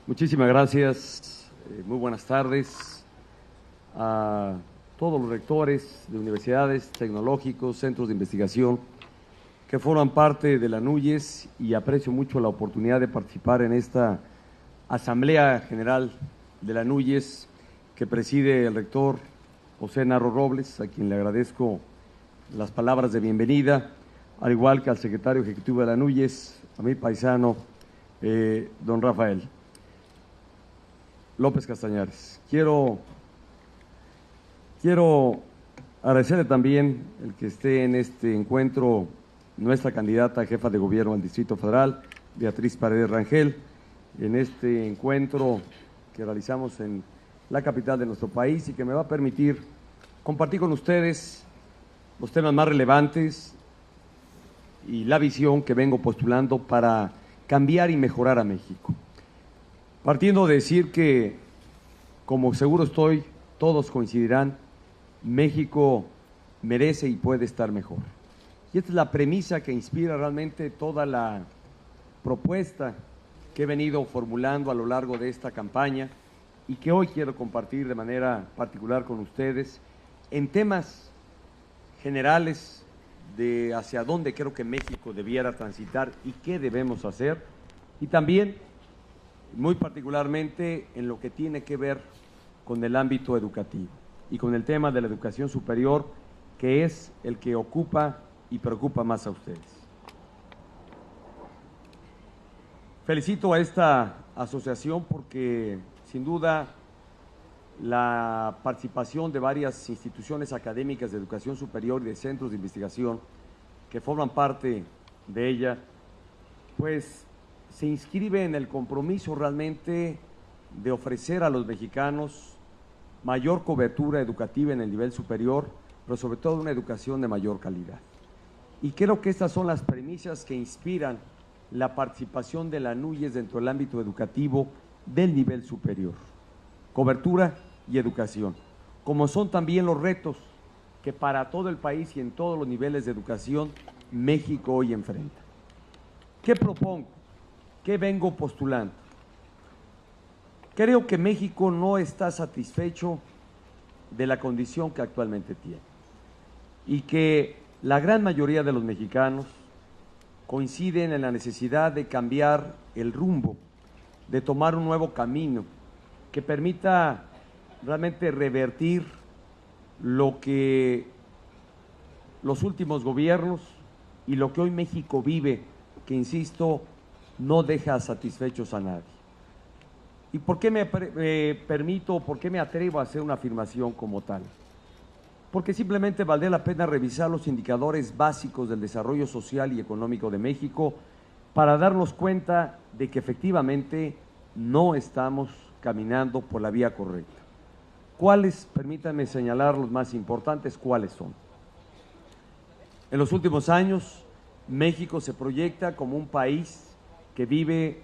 Muchísimas gracias. Muy buenas tardes a todos los rectores de universidades, tecnológicos, centros de investigación que forman parte de la NUYES, y aprecio mucho la oportunidad de participar en esta Asamblea General de la NUYES que preside el rector José Narro Robles, a quien le agradezco las palabras de bienvenida, al igual que al secretario ejecutivo de la NUYES, a mi paisano, don Rafael López Castañares. Quiero agradecerle también el que esté en este encuentro nuestra candidata a jefa de gobierno al Distrito Federal, Beatriz Paredes Rangel, en este encuentro que realizamos en la capital de nuestro país y que me va a permitir compartir con ustedes los temas más relevantes y la visión que vengo postulando para cambiar y mejorar a México. Partiendo de decir que, como seguro estoy, todos coincidirán, México merece y puede estar mejor. Y esta es la premisa que inspira realmente toda la propuesta que he venido formulando a lo largo de esta campaña y que hoy quiero compartir de manera particular con ustedes en temas generales de hacia dónde creo que México debiera transitar y qué debemos hacer, y también muy particularmente en lo que tiene que ver con el ámbito educativo y con el tema de la educación superior, que es el que ocupa y preocupa más a ustedes. Felicito a esta asociación porque, sin duda, la participación de varias instituciones académicas de educación superior y de centros de investigación que forman parte de ella, pues se inscribe en el compromiso realmente de ofrecer a los mexicanos mayor cobertura educativa en el nivel superior, pero sobre todo una educación de mayor calidad. Y creo que estas son las premisas que inspiran la participación de la NUYES dentro del ámbito educativo del nivel superior: cobertura y educación, como son también los retos que para todo el país y en todos los niveles de educación México hoy enfrenta. ¿Qué propongo? ¿Qué vengo postulando? Creo que México no está satisfecho de la condición que actualmente tiene y que la gran mayoría de los mexicanos coinciden en la necesidad de cambiar el rumbo, de tomar un nuevo camino que permita realmente revertir lo que los últimos gobiernos y lo que hoy México vive, que insisto, no deja satisfechos a nadie. ¿Y por qué me permito, por qué me atrevo a hacer una afirmación como tal? Porque simplemente valdría la pena revisar los indicadores básicos del desarrollo social y económico de México para darnos cuenta de que efectivamente no estamos caminando por la vía correcta. ¿Cuáles? Permítanme señalar los más importantes. ¿Cuáles son? En los últimos años, México se proyecta como un país que vive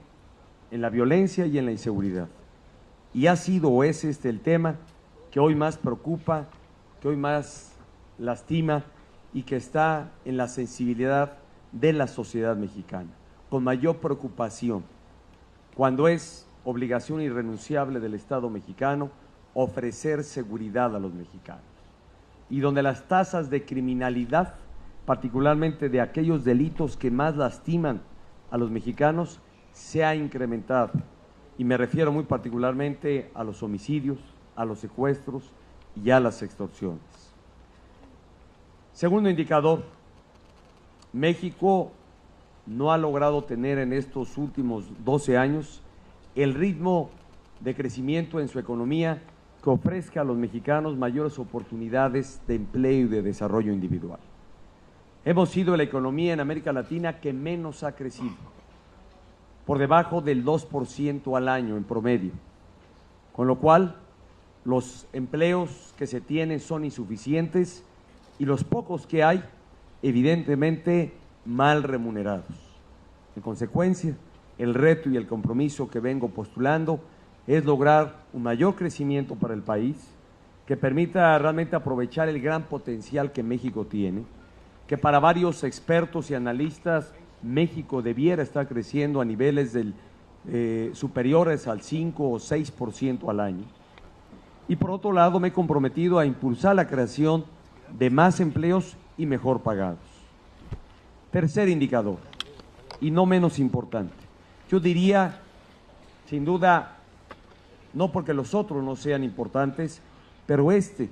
en la violencia y en la inseguridad. Y ha sido o es este el tema que hoy más preocupa, que hoy más lastima y que está en la sensibilidad de la sociedad mexicana, con mayor preocupación, cuando es obligación irrenunciable del Estado mexicano ofrecer seguridad a los mexicanos, y donde las tasas de criminalidad, particularmente de aquellos delitos que más lastiman a los mexicanos, se ha incrementado, y me refiero muy particularmente a los homicidios, a los secuestros y a las extorsiones. Segundo indicador, México no ha logrado tener en estos últimos 12 años el ritmo de crecimiento en su economía que ofrezca a los mexicanos mayores oportunidades de empleo y de desarrollo individual. Hemos sido la economía en América Latina que menos ha crecido, por debajo del 2% al año en promedio, con lo cual los empleos que se tienen son insuficientes y los pocos que hay, evidentemente, mal remunerados. En consecuencia, el reto y el compromiso que vengo postulando es lograr un mayor crecimiento para el país, que permita realmente aprovechar el gran potencial que México tiene, que para varios expertos y analistas México debiera estar creciendo a niveles del superiores al 5 o 6% al año. Y por otro lado, me he comprometido a impulsar la creación de más empleos y mejor pagados. Tercer indicador, y no menos importante, yo diría, sin duda, no porque los otros no sean importantes, pero este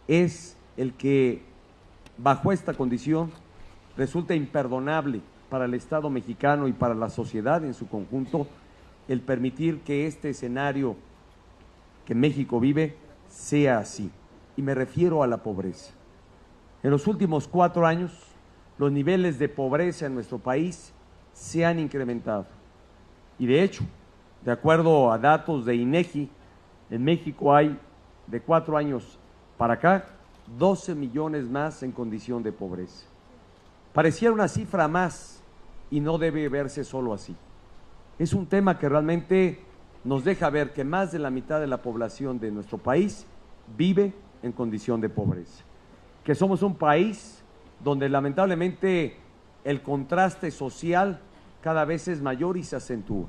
es el que, bajo esta condición, resulta imperdonable para el Estado mexicano y para la sociedad en su conjunto el permitir que este escenario que México vive sea así. Y me refiero a la pobreza. En los últimos 4 años, los niveles de pobreza en nuestro país se han incrementado. Y de hecho, de acuerdo a datos de INEGI, en México hay, de 4 años para acá, 12 millones más en condición de pobreza. Pareciera una cifra más y no debe verse solo así. Es un tema que realmente nos deja ver que más de la mitad de la población de nuestro país vive en condición de pobreza. Que somos un país donde lamentablemente el contraste social cada vez es mayor y se acentúa.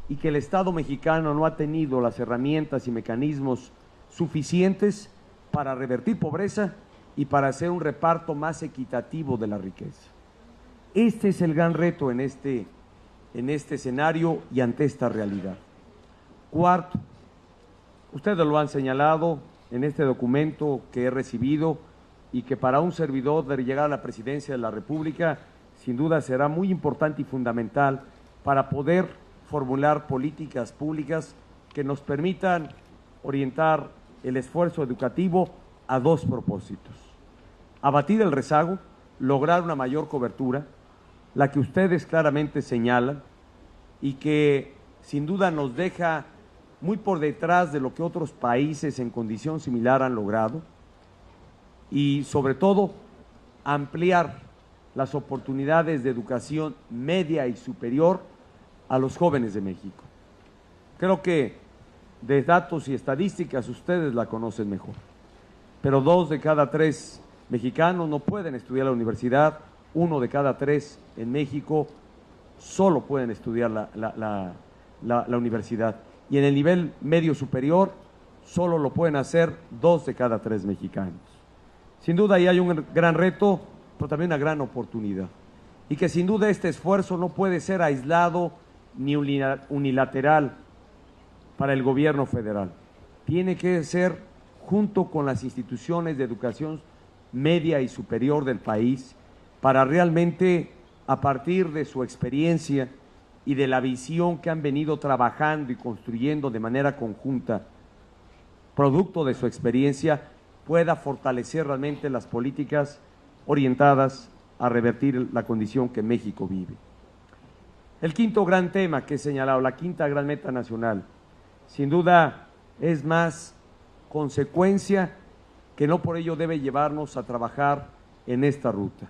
Y que el Estado mexicano no ha tenido las herramientas y mecanismos suficientes para revertir pobreza y para hacer un reparto más equitativo de la riqueza. Este es el gran reto en este escenario y ante esta realidad. Cuarto, ustedes lo han señalado en este documento que he recibido y que para un servidor de llegar a la presidencia de la República sin duda será muy importante y fundamental para poder formular políticas públicas que nos permitan orientar el esfuerzo educativo a 2 propósitos: abatir el rezago, lograr una mayor cobertura, la que ustedes claramente señalan y que sin duda nos deja muy por detrás de lo que otros países en condición similar han logrado, y sobre todo ampliar las oportunidades de educación media y superior a los jóvenes de México. Creo que de datos y estadísticas ustedes la conocen mejor, pero 2 de cada 3 mexicanos no pueden estudiar la universidad, 1 de cada 3 en México solo pueden estudiar la universidad, y en el nivel medio superior solo lo pueden hacer 2 de cada 3 mexicanos. Sin duda ahí hay un gran reto, pero también una gran oportunidad, y que sin duda este esfuerzo no puede ser aislado ni unilateral para el gobierno federal. Tiene que ser junto con las instituciones de educación media y superior del país, para realmente, a partir de su experiencia y de la visión que han venido trabajando y construyendo de manera conjunta, producto de su experiencia, pueda fortalecer realmente las políticas orientadas a revertir la condición que México vive. El quinto gran tema que he señalado, la quinta gran meta nacional, sin duda es más consecuencia que no por ello debe llevarnos a trabajar en esta ruta.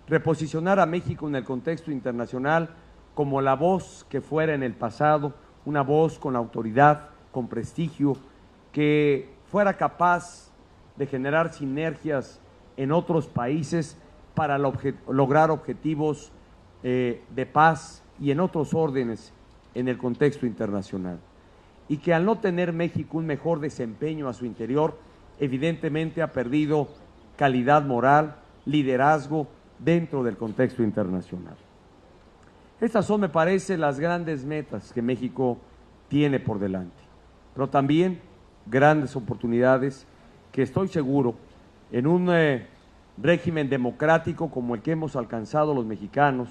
Reposicionar a México en el contexto internacional como la voz que fuera en el pasado, una voz con autoridad, con prestigio, que fuera capaz de generar sinergias en otros países para lograr objetivos de paz y en otros órdenes en el contexto internacional. Y que al no tener México un mejor desempeño a su interior, evidentemente ha perdido calidad moral, liderazgo dentro del contexto internacional. Estas son, me parece, las grandes metas que México tiene por delante, pero también grandes oportunidades que estoy seguro en un régimen democrático como el que hemos alcanzado los mexicanos,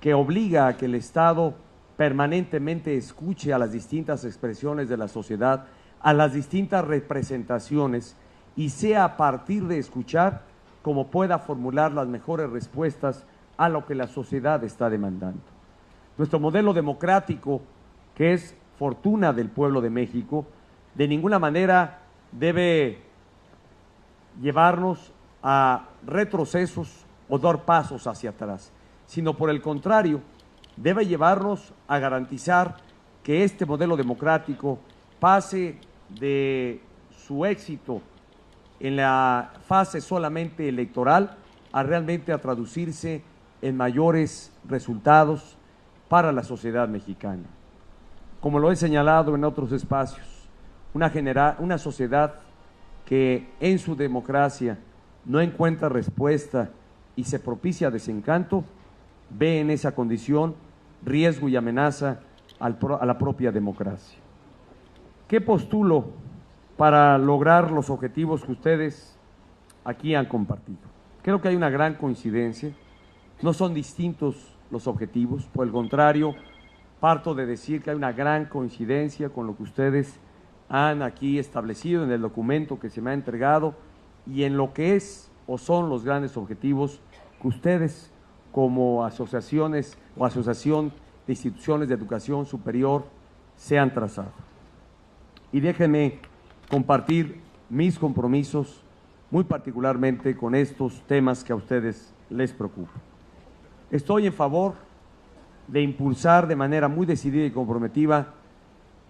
que obliga a que el Estado permanentemente escuche a las distintas expresiones de la sociedad, a las distintas representaciones, y sea a partir de escuchar como pueda formular las mejores respuestas a lo que la sociedad está demandando. Nuestro modelo democrático, que es fortuna del pueblo de México, de ninguna manera debe llevarnos a retrocesos o dar pasos hacia atrás, sino por el contrario, debe llevarnos a garantizar que este modelo democrático pase de su éxito en la fase solamente electoral a realmente a traducirse en mayores resultados para la sociedad mexicana. como lo he señalado en otros espacios, una sociedad que en su democracia no encuentra respuesta y se propicia desencanto, ve en esa condición riesgo y amenaza a la propia democracia. ¿Qué postulo para lograr los objetivos que ustedes aquí han compartido? Creo que hay una gran coincidencia, no son distintos los objetivos, por el contrario, parto de decir que hay una gran coincidencia con lo que ustedes han aquí establecido en el documento que se me ha entregado y en lo que es o son los grandes objetivos que ustedes como asociaciones o asociación de instituciones de educación superior se han trazado. Y déjenme compartir mis compromisos, muy particularmente con estos temas que a ustedes les preocupan. Estoy en favor de impulsar de manera muy decidida y comprometida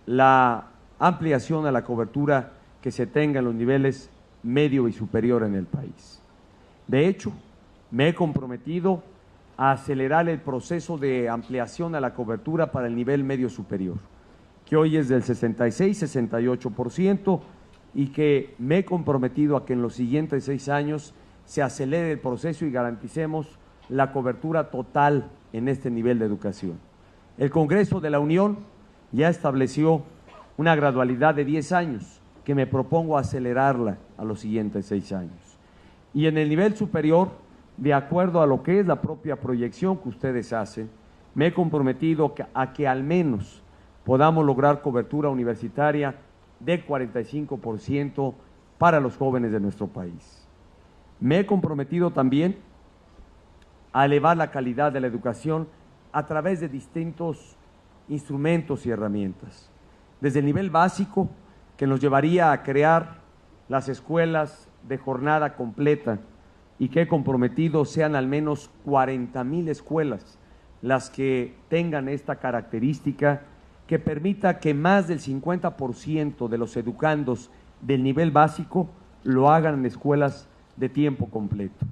la ampliación a la cobertura que se tenga en los niveles medio y superior en el país. De hecho, me he comprometido a acelerar el proceso de ampliación a la cobertura para el nivel medio superior, que hoy es del 66-68%, y que me he comprometido a que en los siguientes 6 años se acelere el proceso y garanticemos la cobertura total en este nivel de educación. El Congreso de la Unión ya estableció una gradualidad de 10 años, que me propongo acelerarla a los siguientes 6 años. Y en el nivel superior, de acuerdo a lo que es la propia proyección que ustedes hacen, me he comprometido a que al menos podamos lograr cobertura universitaria de 45% para los jóvenes de nuestro país. Me he comprometido también a elevar la calidad de la educación a través de distintos instrumentos y herramientas. Desde el nivel básico, que nos llevaría a crear las escuelas de jornada completa y que he comprometido sean al menos 40,000 escuelas las que tengan esta característica que permita que más del 50% de los educandos del nivel básico lo hagan en escuelas de tiempo completo,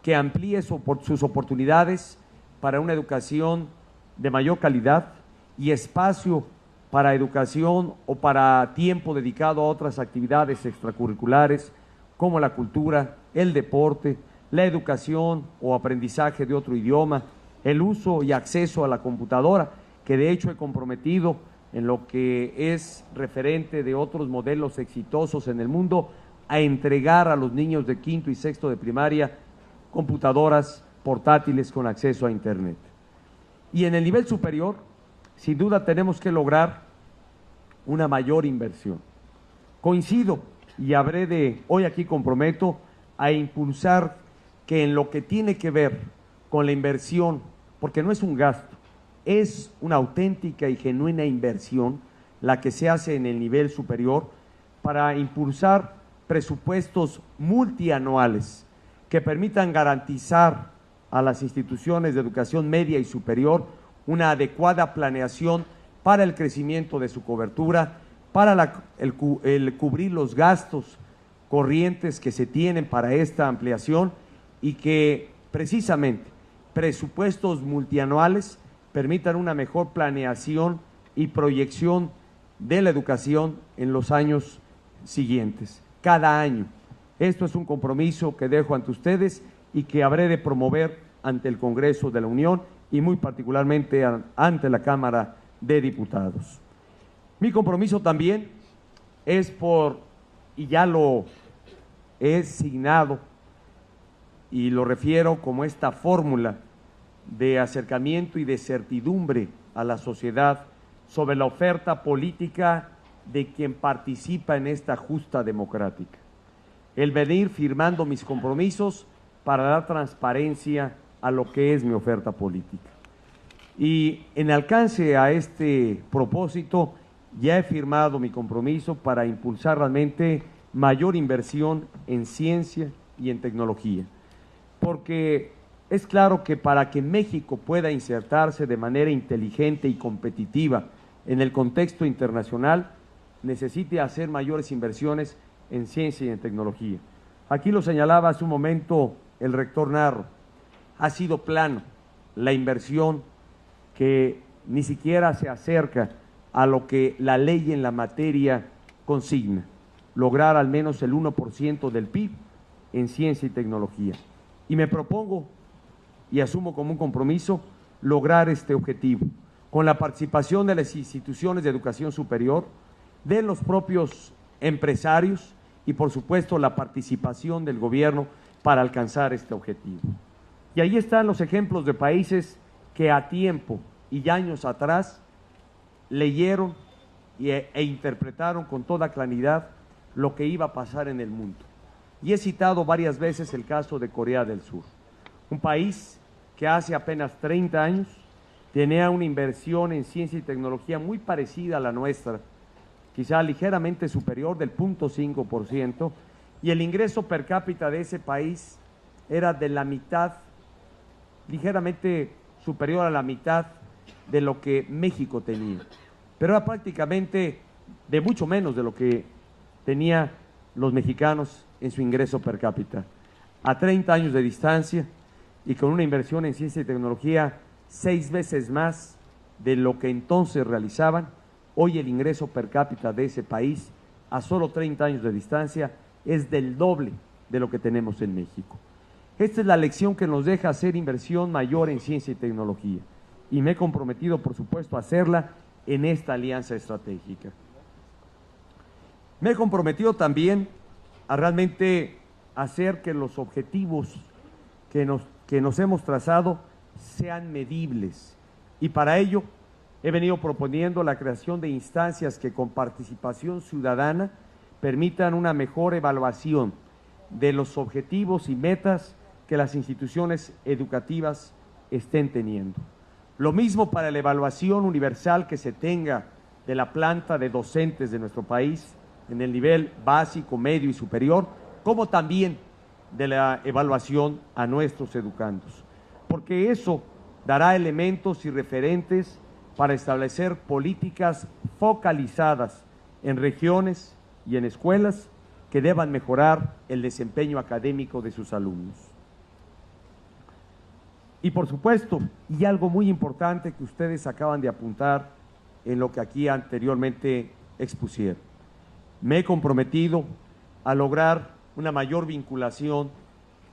que amplíe sus oportunidades para una educación de mayor calidad y espacio para educación o para tiempo dedicado a otras actividades extracurriculares como la cultura, el deporte, la educación o aprendizaje de otro idioma, el uso y acceso a la computadora, que de hecho he comprometido en lo que es referente de otros modelos exitosos en el mundo a entregar a los niños de quinto y sexto de primaria computadoras portátiles con acceso a Internet. Y en el nivel superior, sin duda tenemos que lograr una mayor inversión. Coincido y hoy aquí comprometo a impulsar que en lo que tiene que ver con la inversión, porque no es un gasto, es una auténtica y genuina inversión la que se hace en el nivel superior para impulsar presupuestos multianuales que permitan garantizar a las instituciones de educación media y superior una adecuada planeación para el crecimiento de su cobertura, para el cubrir los gastos corrientes que se tienen para esta ampliación y que precisamente presupuestos multianuales permitan una mejor planeación y proyección de la educación en los años siguientes, cada año. Esto es un compromiso que dejo ante ustedes y que habré de promover ante el Congreso de la Unión y muy particularmente ante la Cámara de Diputados. Mi compromiso también es y ya lo he signado y lo refiero como esta fórmula de acercamiento y de certidumbre a la sociedad sobre la oferta política de quien participa en esta justa democrática. El venir firmando mis compromisos para dar transparencia a lo que es mi oferta política. Y en alcance a este propósito, ya he firmado mi compromiso para impulsar realmente mayor inversión en ciencia y en tecnología, porque es claro que para que México pueda insertarse de manera inteligente y competitiva en el contexto internacional, necesite hacer mayores inversiones en ciencia y en tecnología. Aquí lo señalaba hace un momento el rector Narro, ha sido plano la inversión que ni siquiera se acerca a lo que la ley en la materia consigna, lograr al menos el 1% del PIB en ciencia y tecnología. Y me propongo y asumo como un compromiso lograr este objetivo con la participación de las instituciones de educación superior, de los propios empresarios y, por supuesto, la participación del gobierno para alcanzar este objetivo. Y ahí están los ejemplos de países que a tiempo y años atrás leyeron e interpretaron con toda claridad lo que iba a pasar en el mundo. Y he citado varias veces el caso de Corea del Sur, un país que hace apenas 30 años tenía una inversión en ciencia y tecnología muy parecida a la nuestra, quizá ligeramente superior del 0.5%, y el ingreso per cápita de ese país era de la mitad, ligeramente superior a la mitad de lo que México tenía, pero era prácticamente de mucho menos de lo que tenía los mexicanos en su ingreso per cápita. A 30 años de distancia y con una inversión en ciencia y tecnología 6 veces más de lo que entonces realizaban, hoy el ingreso per cápita de ese país, a solo 30 años de distancia, es del doble de lo que tenemos en México. Esta es la lección que nos deja hacer inversión mayor en ciencia y tecnología, y me he comprometido, por supuesto, a hacerla en esta alianza estratégica. Me he comprometido también a realmente hacer que los objetivos que nos hemos trazado sean medibles, y para ello he venido proponiendo la creación de instancias que con participación ciudadana permitan una mejor evaluación de los objetivos y metas que las instituciones educativas estén teniendo. Lo mismo para la evaluación universal que se tenga de la planta de docentes de nuestro país en el nivel básico, medio y superior, como también de la evaluación a nuestros educandos, porque eso dará elementos y referentes para establecer políticas focalizadas en regiones y en escuelas que deban mejorar el desempeño académico de sus alumnos. Y por supuesto, y algo muy importante que ustedes acaban de apuntar en lo que aquí anteriormente expusieron, me he comprometido a lograr una mayor vinculación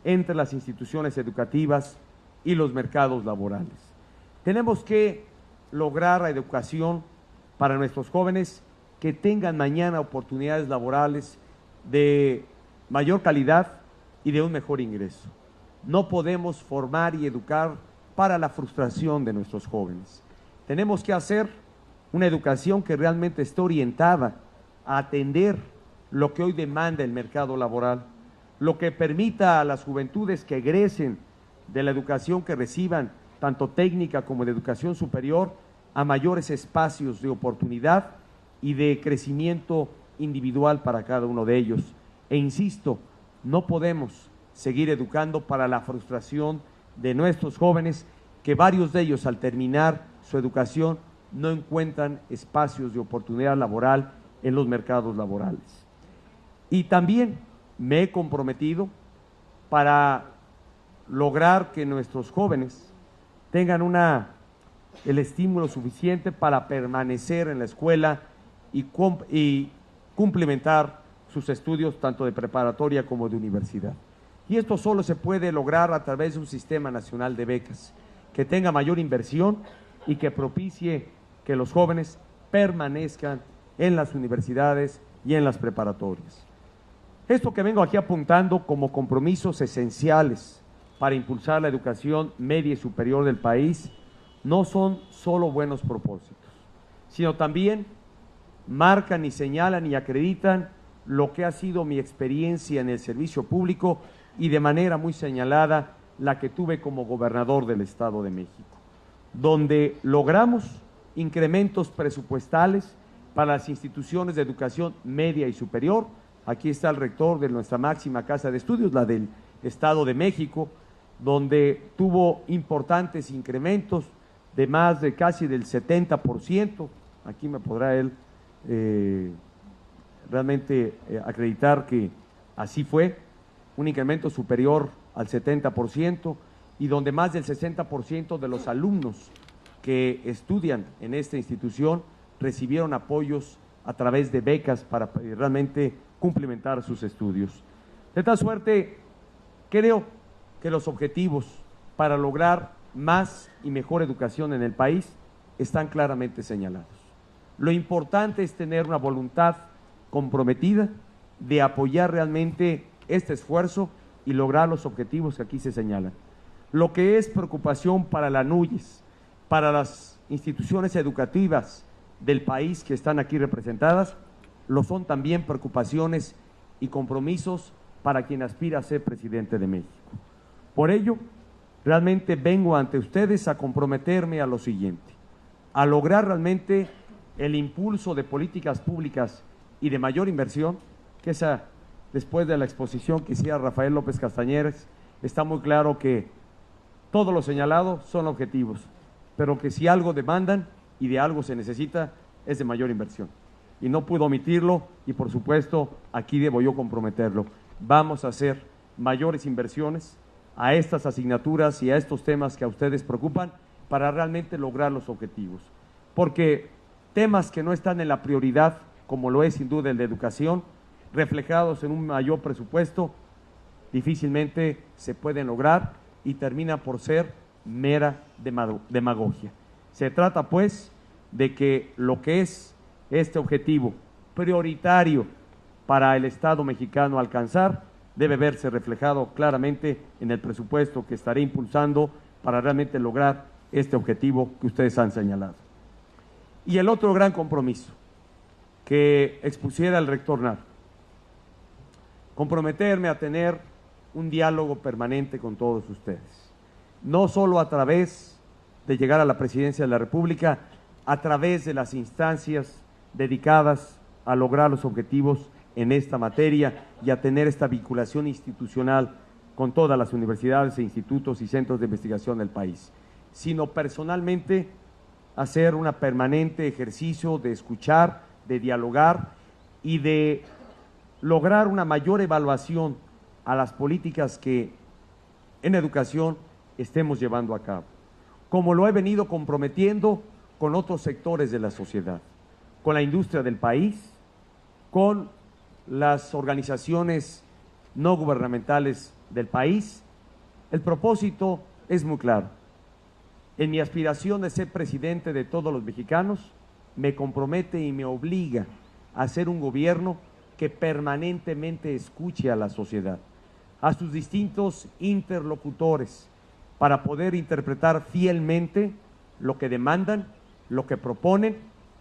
entre las instituciones educativas y los mercados laborales. Tenemos que lograr la educación para nuestros jóvenes que tengan mañana oportunidades laborales de mayor calidad y de un mejor ingreso. No podemos formar y educar para la frustración de nuestros jóvenes. Tenemos que hacer una educación que realmente esté orientada a atender lo que hoy demanda el mercado laboral, lo que permita a las juventudes que egresen de la educación que reciban, tanto técnica como de educación superior, a mayores espacios de oportunidad y de crecimiento individual para cada uno de ellos. E insisto, no podemos seguir educando para la frustración de nuestros jóvenes, que varios de ellos al terminar su educación no encuentran espacios de oportunidad laboral en los mercados laborales. Y también me he comprometido para lograr que nuestros jóvenes tengan el estímulo suficiente para permanecer en la escuela y cumplimentar sus estudios tanto de preparatoria como de universidad. Y esto solo se puede lograr a través de un sistema nacional de becas que tenga mayor inversión y que propicie que los jóvenes permanezcan en las universidades y en las preparatorias. Esto que vengo aquí apuntando como compromisos esenciales para impulsar la educación media y superior del país no son solo buenos propósitos, sino también marcan y señalan y acreditan lo que ha sido mi experiencia en el servicio público y de manera muy señalada la que tuve como gobernador del Estado de México, donde logramos incrementos presupuestales para las instituciones de educación media y superior. Aquí está el rector de nuestra máxima casa de estudios, la del Estado de México, donde tuvo importantes incrementos de más de casi del 70%. Aquí me podrá él realmente acreditar que así fue, un incremento superior al 70%, y donde más del 60% de los alumnos que estudian en esta institución recibieron apoyos a través de becas para realmente cumplimentar sus estudios. De tal suerte, creo que los objetivos para lograr más y mejor educación en el país están claramente señalados. Lo importante es tener una voluntad comprometida de apoyar realmente este esfuerzo y lograr los objetivos que aquí se señalan. Lo que es preocupación para la NUYES, para las instituciones educativas del país que están aquí representadas, lo son también preocupaciones y compromisos para quien aspira a ser presidente de México. Por ello, realmente vengo ante ustedes a comprometerme a lo siguiente, a lograr realmente el impulso de políticas públicas y de mayor inversión, que esa, después de la exposición que hacía Rafael López Castañeres, está muy claro que todo lo señalado son objetivos, pero que si algo demandan y de algo se necesita, es de mayor inversión. Y no puedo omitirlo y, por supuesto, aquí debo yo comprometerlo. Vamos a hacer mayores inversiones a estas asignaturas y a estos temas que a ustedes preocupan para realmente lograr los objetivos. Porque temas que no están en la prioridad, como lo es sin duda el de educación, reflejados en un mayor presupuesto, difícilmente se pueden lograr y termina por ser mera demagogia. Se trata, pues, de que lo que es este objetivo prioritario para el Estado mexicano alcanzar debe verse reflejado claramente en el presupuesto que estaré impulsando para realmente lograr este objetivo que ustedes han señalado. Y el otro gran compromiso que expusiera el rector Narro, comprometerme a tener un diálogo permanente con todos ustedes, no solo a través de llegar a la presidencia de la República, a través de las instancias dedicadas a lograr los objetivos en esta materia y a tener esta vinculación institucional con todas las universidades e institutos y centros de investigación del país, sino personalmente hacer un permanente ejercicio de escuchar, de dialogar y de lograr una mayor evaluación a las políticas que en educación estemos llevando a cabo, como lo he venido comprometiendo con otros sectores de la sociedad, con la industria del país, con las organizaciones no gubernamentales del país. El propósito es muy claro. En mi aspiración de ser presidente de todos los mexicanos, me compromete y me obliga a hacer un gobierno que permanentemente escuche a la sociedad, a sus distintos interlocutores, para poder interpretar fielmente lo que demandan, lo que proponen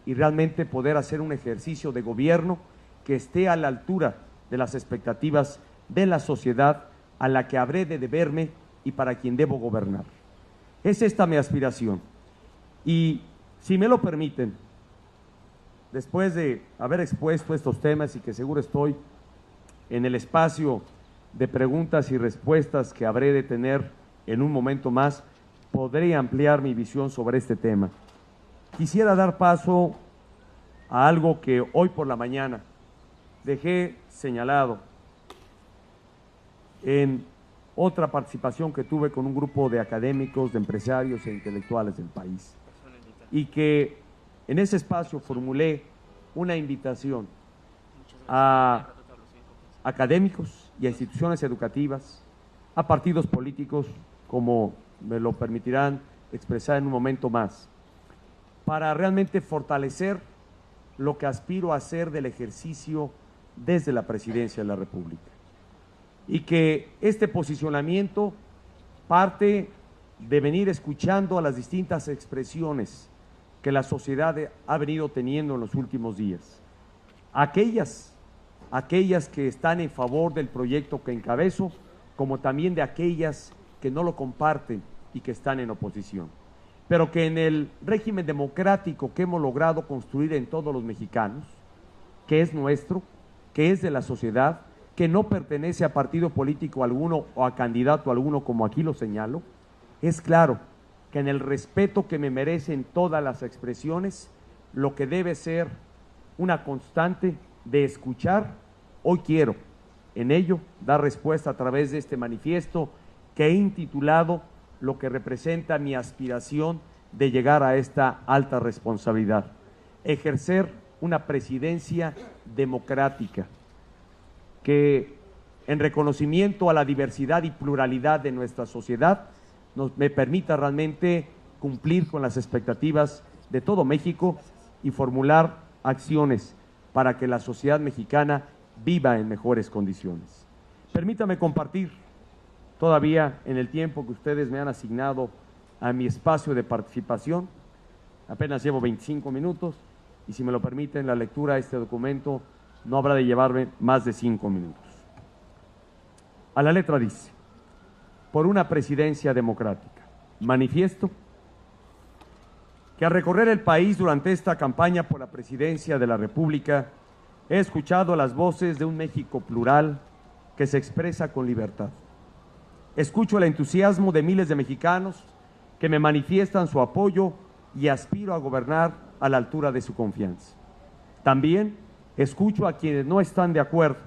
y realmente poder hacer un ejercicio de gobierno que esté a la altura de las expectativas de la sociedad a la que habré de deberme y para quien debo gobernar. Es esta mi aspiración. Y si me lo permiten, después de haber expuesto estos temas y que seguro estoy en el espacio de preguntas y respuestas que habré de tener en un momento más, podré ampliar mi visión sobre este tema. Quisiera dar paso a algo que hoy por la mañana dejé señalado en otra participación que tuve con un grupo de académicos, de empresarios e intelectuales del país, y que en ese espacio formulé una invitación a académicos y a instituciones educativas, a partidos políticos, como me lo permitirán expresar en un momento más, para realmente fortalecer lo que aspiro a hacer del ejercicio desde la presidencia de la República. Y que este posicionamiento parte de venir escuchando a las distintas expresiones que la sociedad ha venido teniendo en los últimos días. Aquellas que están en favor del proyecto que encabezo, como también de aquellas que no lo comparten y que están en oposición. Pero que en el régimen democrático que hemos logrado construir en todos los mexicanos, que es nuestro, que es de la sociedad, que no pertenece a partido político alguno o a candidato alguno, como aquí lo señalo, es claro que en el respeto que me merecen todas las expresiones, lo que debe ser una constante de escuchar, hoy quiero en ello dar respuesta a través de este manifiesto que he intitulado lo que representa mi aspiración de llegar a esta alta responsabilidad. ejercer una presidencia democrática que, en reconocimiento a la diversidad y pluralidad de nuestra sociedad, me permita realmente cumplir con las expectativas de todo México y formular acciones para que la sociedad mexicana viva en mejores condiciones. Permítame compartir todavía en el tiempo que ustedes me han asignado a mi espacio de participación. Apenas llevo 25 minutos y, si me lo permiten, la lectura de este documento no habrá de llevarme más de 5 minutos. A la letra dice: por una presidencia democrática. Manifiesto que al recorrer el país durante esta campaña por la presidencia de la República, he escuchado las voces de un México plural que se expresa con libertad. Escucho el entusiasmo de miles de mexicanos que me manifiestan su apoyo y aspiro a gobernar a la altura de su confianza. También escucho a quienes no están de acuerdo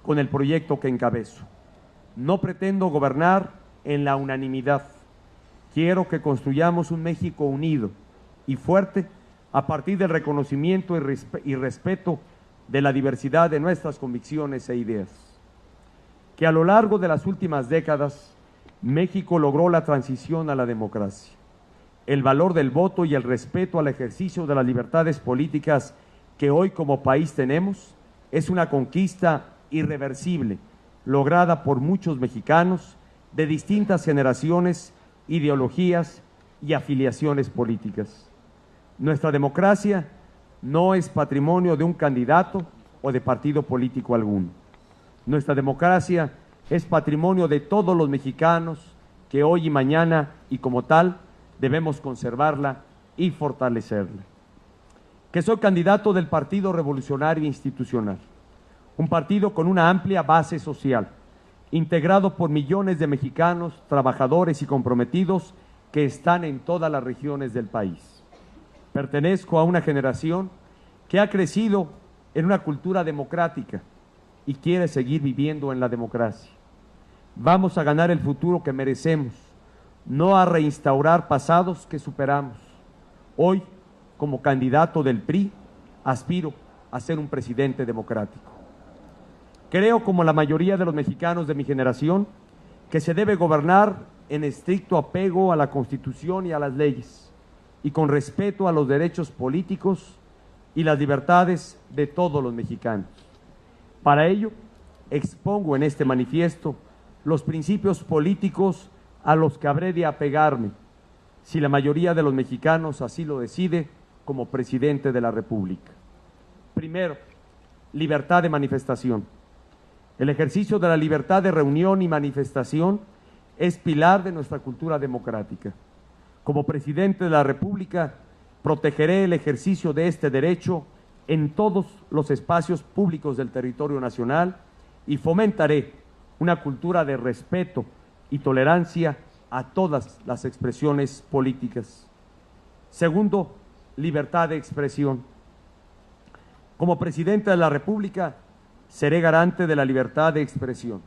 con el proyecto que encabezo. No pretendo gobernar en la unanimidad. Quiero que construyamos un México unido y fuerte a partir del reconocimiento y respeto de la diversidad de nuestras convicciones e ideas. Que a lo largo de las últimas décadas, México logró la transición a la democracia. El valor del voto y el respeto al ejercicio de las libertades políticas que hoy como país tenemos es una conquista irreversible, lograda por muchos mexicanos de distintas generaciones, ideologías y afiliaciones políticas. Nuestra democracia no es patrimonio de un candidato o de partido político alguno. Nuestra democracia es patrimonio de todos los mexicanos que hoy y mañana, y como tal, debemos conservarla y fortalecerla. Que soy candidato del Partido Revolucionario Institucional, un partido con una amplia base social, integrado por millones de mexicanos, trabajadores y comprometidos que están en todas las regiones del país. Pertenezco a una generación que ha crecido en una cultura democrática y quiere seguir viviendo en la democracia. Vamos a ganar el futuro que merecemos, no a reinstaurar pasados que superamos. Hoy, como candidato del PRI, aspiro a ser un presidente democrático. Creo, como la mayoría de los mexicanos de mi generación, que se debe gobernar en estricto apego a la Constitución y a las leyes, y con respeto a los derechos políticos y las libertades de todos los mexicanos. Para ello, expongo en este manifiesto los principios políticos a los que habré de apegarme, si la mayoría de los mexicanos así lo decide, como presidente de la República. Primero, libertad de manifestación. El ejercicio de la libertad de reunión y manifestación es pilar de nuestra cultura democrática. Como presidente de la República, protegeré el ejercicio de este derecho en todos los espacios públicos del territorio nacional y fomentaré una cultura de respeto y tolerancia a todas las expresiones políticas. Segundo, libertad de expresión. Como presidente de la República, seré garante de la libertad de expresión.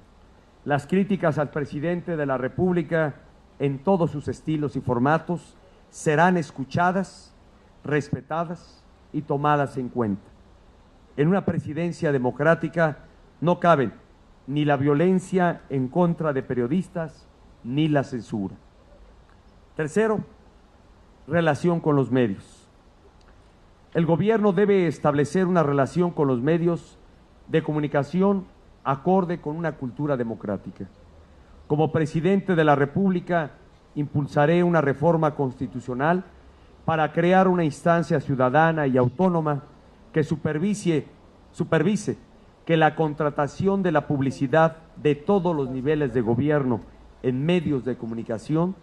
Las críticas al presidente de la República, en todos sus estilos y formatos, serán escuchadas, respetadas y tomadas en cuenta. En una presidencia democrática no caben ni la violencia en contra de periodistas ni la censura. Tercero, relación con los medios. El gobierno debe establecer una relación con los medios de comunicación acorde con una cultura democrática. Como presidente de la República, impulsaré una reforma constitucional para crear una instancia ciudadana y autónoma que supervise que la contratación de la publicidad de todos los niveles de gobierno en medios de comunicación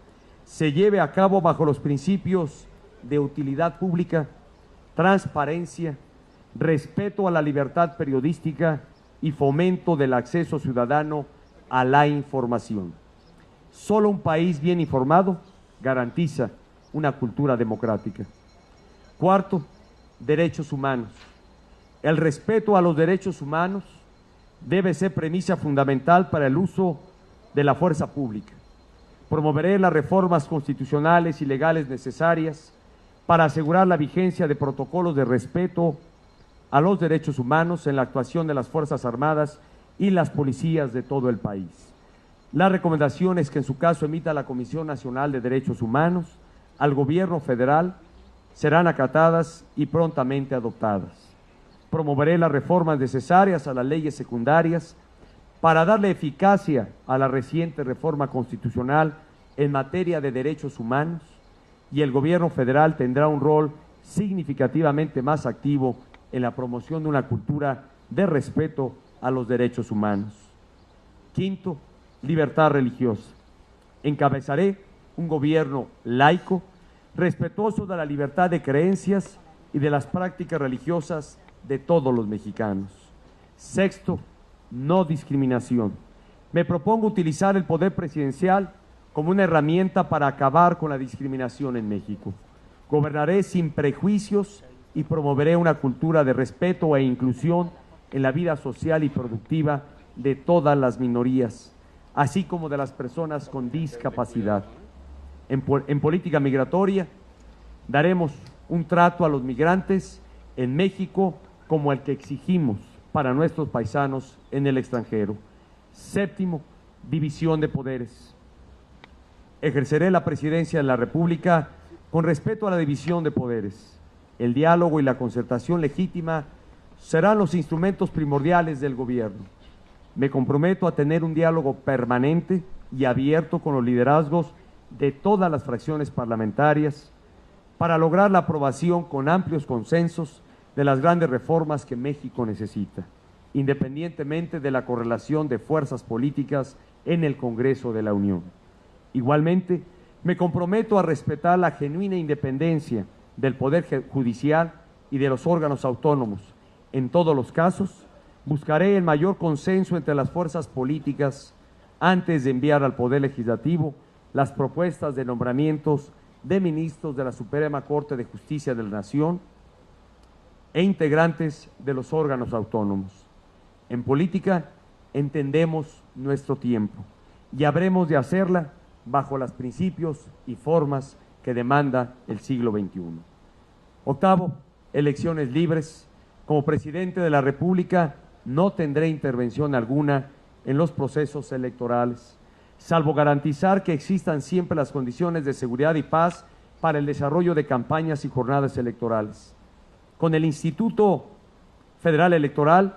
se lleve a cabo bajo los principios de utilidad pública, transparencia, respeto a la libertad periodística y fomento del acceso ciudadano a la información. Solo un país bien informado garantiza una cultura democrática. Cuarto, derechos humanos. El respeto a los derechos humanos debe ser premisa fundamental para el uso de la fuerza pública. Promoveré las reformas constitucionales y legales necesarias para asegurar la vigencia de protocolos de respeto a los derechos humanos en la actuación de las Fuerzas Armadas y las policías de todo el país. Las recomendaciones que en su caso emita la Comisión Nacional de Derechos Humanos al Gobierno federal serán acatadas y prontamente adoptadas. Promoveré las reformas necesarias a las leyes secundarias para darle eficacia a la reciente reforma constitucional en materia de derechos humanos, y el Gobierno federal tendrá un rol significativamente más activo en la promoción de una cultura de respeto a los derechos humanos. Quinto, libertad religiosa. Encabezaré un gobierno laico, respetuoso de la libertad de creencias y de las prácticas religiosas de todos los mexicanos. Sexto, no discriminación. Me propongo utilizar el poder presidencial como una herramienta para acabar con la discriminación en México. Gobernaré sin prejuicios y promoveré una cultura de respeto e inclusión en la vida social y productiva de todas las minorías, así como de las personas con discapacidad. En política migratoria, daremos un trato a los migrantes en México como el que exigimos para nuestros paisanos en el extranjero. Séptimo, división de poderes. Ejerceré la presidencia de la República con respeto a la división de poderes. El diálogo y la concertación legítima serán los instrumentos primordiales del gobierno. Me comprometo a tener un diálogo permanente y abierto con los liderazgos de todas las fracciones parlamentarias para lograr la aprobación con amplios consensos de las grandes reformas que México necesita, independientemente de la correlación de fuerzas políticas en el Congreso de la Unión. Igualmente, me comprometo a respetar la genuina independencia del Poder Judicial y de los órganos autónomos. En todos los casos, buscaré el mayor consenso entre las fuerzas políticas antes de enviar al Poder Legislativo las propuestas de nombramientos de ministros de la Suprema Corte de Justicia de la Nación e integrantes de los órganos autónomos. En política entendemos nuestro tiempo y habremos de hacerla bajo los principios y formas que demanda el siglo XXI. Octavo, elecciones libres. Como presidente de la República no tendré intervención alguna en los procesos electorales, salvo garantizar que existan siempre las condiciones de seguridad y paz para el desarrollo de campañas y jornadas electorales. Con el Instituto Federal Electoral,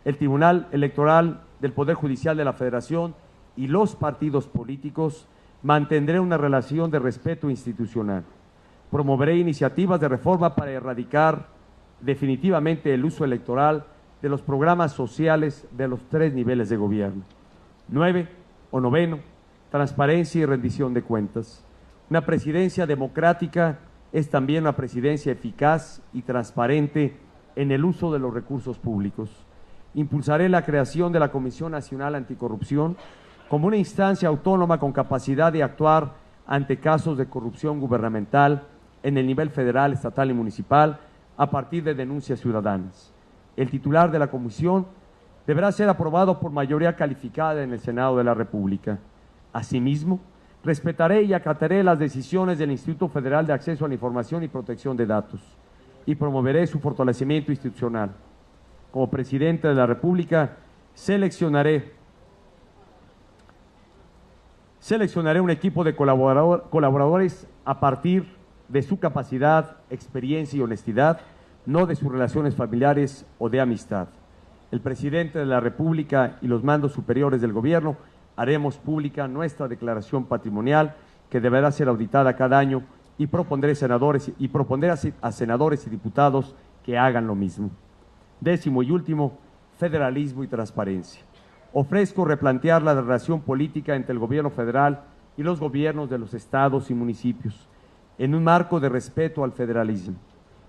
el Tribunal Electoral del Poder Judicial de la Federación y los partidos políticos, mantendré una relación de respeto institucional. Promoveré iniciativas de reforma para erradicar definitivamente el uso electoral de los programas sociales de los 3 niveles de gobierno. 9 o noveno, transparencia y rendición de cuentas. Una presidencia democrática es también una presidencia eficaz y transparente en el uso de los recursos públicos. Impulsaré la creación de la Comisión Nacional Anticorrupción como una instancia autónoma con capacidad de actuar ante casos de corrupción gubernamental en el nivel federal, estatal y municipal a partir de denuncias ciudadanas. El titular de la comisión deberá ser aprobado por mayoría calificada en el Senado de la República. Asimismo, respetaré y acataré las decisiones del Instituto Federal de Acceso a la Información y Protección de Datos y promoveré su fortalecimiento institucional. Como presidente de la República, seleccionaré un equipo de colaboradores a partir de su capacidad, experiencia y honestidad, no de sus relaciones familiares o de amistad. El presidente de la República y los mandos superiores del gobierno haremos pública nuestra declaración patrimonial, que deberá ser auditada cada año, y propondré a senadores y diputados que hagan lo mismo. Décimo y último, federalismo y transparencia. Ofrezco replantear la relación política entre el gobierno federal y los gobiernos de los estados y municipios, en un marco de respeto al federalismo.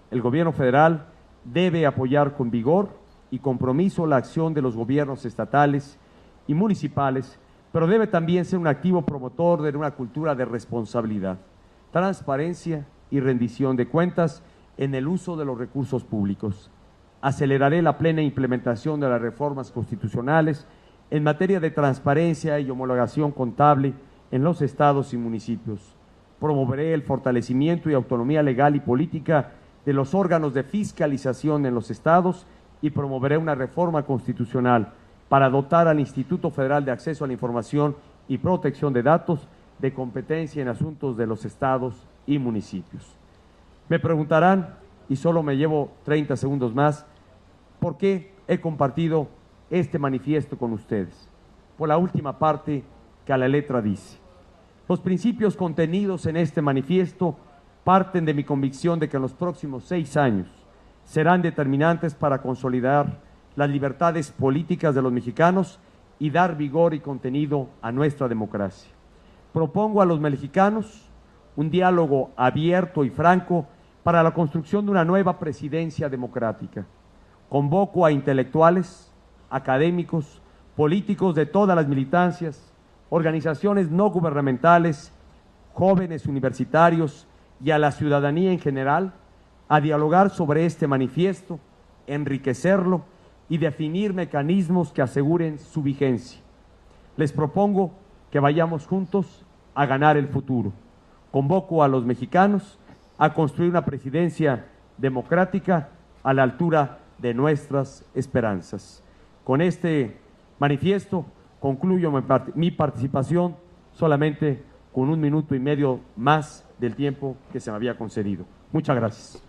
El gobierno federal debe apoyar con vigor y compromiso la acción de los gobiernos estatales y municipales, pero debe también ser un activo promotor de una cultura de responsabilidad, transparencia y rendición de cuentas en el uso de los recursos públicos. Aceleraré la plena implementación de las reformas constitucionales en materia de transparencia y homologación contable en los estados y municipios. promoveré el fortalecimiento y autonomía legal y política de los órganos de fiscalización en los estados y promoveré una reforma constitucional para dotar al Instituto Federal de Acceso a la Información y Protección de Datos de competencia en asuntos de los estados y municipios. Me preguntarán, y solo me llevo 30 segundos más, ¿por qué he compartido este manifiesto con ustedes? Por la última parte que a la letra dice. Los principios contenidos en este manifiesto parten de mi convicción de que en los próximos 6 años serán determinantes para consolidar las libertades políticas de los mexicanos y dar vigor y contenido a nuestra democracia. Propongo a los mexicanos un diálogo abierto y franco para la construcción de una nueva presidencia democrática. Convoco a intelectuales, académicos, políticos de todas las militancias, organizaciones no gubernamentales, jóvenes universitarios y a la ciudadanía en general a dialogar sobre este manifiesto, enriquecerlo y definir mecanismos que aseguren su vigencia. Les propongo que vayamos juntos a ganar el futuro. Convoco a los mexicanos a construir una presidencia democrática a la altura de nuestras esperanzas. Con este manifiesto concluyo mi participación solamente con 1 minuto y medio más del tiempo que se me había concedido. Muchas gracias.